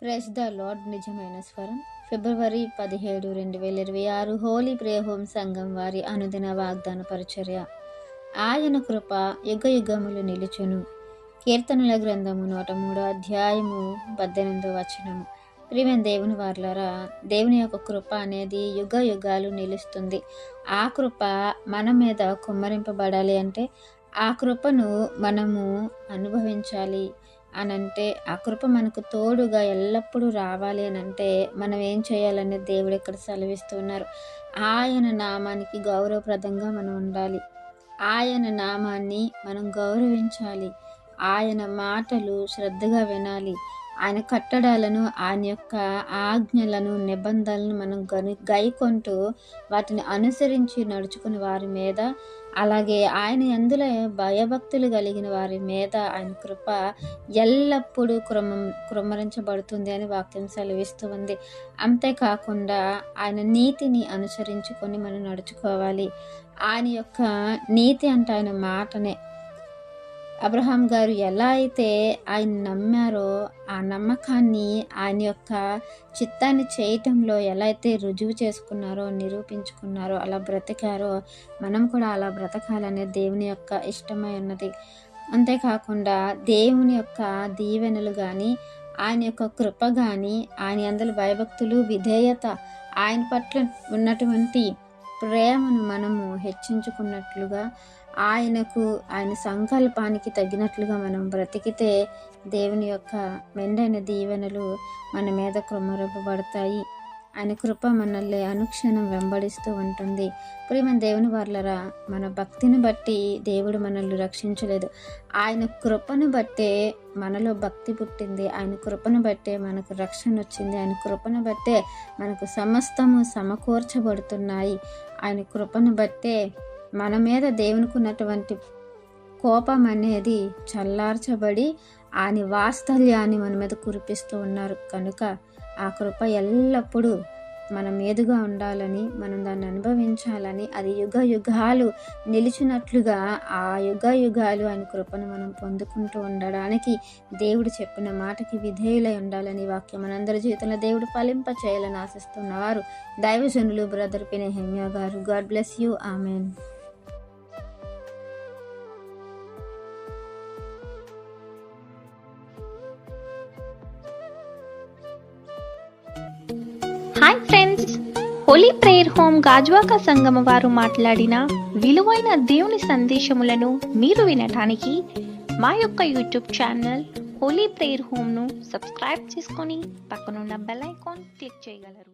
Praise the lord. నిజమైన స్వరం. ఫిబ్రవరి 17, 2026 Holi prayer home సంఘం వారి అనుదిన వాగ్దాన పరిచర్య. ఆయన కృప యుగ యుగములు నిలుచును. కీర్తనల గ్రంథము 103 అధ్యాయము 18 వచనము. ప్రియమైన దేవుని వారలారా, దేవుని యొక్క కృప అనేది యుగ యుగాలు నిలుస్తుంది. ఆ కృప మన మీద కుమ్మరింపబడాలి అంటే ఆ కృపను మనము అనుభవించాలి అనంటే, ఆ కృప మనకు తోడుగా ఎల్లప్పుడూ రావాలి అనంటే మనం ఏం చేయాలనే దేవుడు ఇక్కడ సెలవిస్తున్నారు. ఆయన నామానికి గౌరవప్రదంగా మనం ఉండాలి. ఆయన నామాన్ని మనం గౌరవించాలి. ఆయన మాటలు శ్రద్ధగా వినాలి. ఆయన కట్టడాలను, ఆయన యొక్క ఆజ్ఞలను, నిబంధనలను మనం గైకొంటూ వాటిని అనుసరించి నడుచుకుని వారి మీద, అలాగే ఆయన యందుల భయభక్తులు కలిగిన వారి మీద ఆయన కృప ఎల్లప్పుడూ కృమ్మరించబడుతుంది అని వాక్యం సెలవిస్తూ ఉంది. అంతేకాకుండా ఆయన నీతిని అనుసరించుకొని మనం నడుచుకోవాలి. ఆయన యొక్క నీతి అంటే ఆయన మాటనే. అబ్రహాం గారు ఎలా అయితే ఆయన నమ్మారో, ఆ నమ్మకాన్ని ఆయన యొక్క చిత్తాన్ని చేయటంలో ఎలా అయితే రుజువు చేసుకున్నారో, నిరూపించుకున్నారో, అలా బ్రతికారో మనం కూడా అలా బ్రతకాలనే దేవుని యొక్క ఇష్టమై ఉన్నది. అంతేకాకుండా దేవుని యొక్క దీవెనలు కానీ, ఆయన యొక్క కృప కానీ, ఆయన యందలి భయభక్తులు, విధేయత, ఆయన పట్ల ఉన్నటువంటి ప్రేమను మనము హెచ్చించుకున్నట్లుగా, ఆయన సంకల్పానికి తగినట్లుగా మనం బ్రతికితే దేవుని యొక్క మెండైన దీవెనలు మన మీద కృమ్మరింపబడతాయి. ఆయన కృప మనల్ని అనుక్షణం వెంబడిస్తూ ఉంటుంది. ప్రియమైన దేవుని వారలారా, మన భక్తిని బట్టి దేవుడు మనల్ని రక్షించలేదు. ఆయన కృపను బట్టే మనలో భక్తి పుట్టింది. ఆయన కృపను బట్టే మనకు రక్షణ వచ్చింది. ఆయన కృపను బట్టే మనకు సమస్తము సమకూర్చబడుతున్నాయి. ఆయన కృపను బట్టే మన మీద దేవునికి ఉన్నటువంటి కోపం అనేది చల్లార్చబడి ఆయన వాత్సల్యాన్ని మన మీద కురిపిస్తూ ఉన్నారు. కనుక ఆ కృప ఎల్లప్పుడూ మన మీదుగా ఉండాలని, మనం దాన్ని అనుభవించాలని, అది యుగ యుగాలు నిలిచినట్లుగా ఆ యుగ యుగాలు ఆయన కృపను మనం పొందుకుంటూ ఉండడానికి దేవుడు చెప్పిన మాటకి విధేయులై ఉండాలని వాక్యం మనందరి జీవితంలో దేవుడు ఫలింప చేయాలని ఆశిస్తున్నవారు దైవజనులు బ్రదర్ నెహెమ్యా గారు. God bless you. Amen. Hi friends, Holi prayer home Gajuwaka సంఘం వారు మాట్లాడిన విలువైన దేవుని సందేశములను మీరు వినటానికి మా యొక్క యూట్యూబ్ ఛానల్ హోలీ ప్రేయర్ హోమ్ను సబ్స్క్రైబ్ చేసుకొని పక్కనున్న బెల్ ఐకాన్ క్లిక్ చేయగలరు.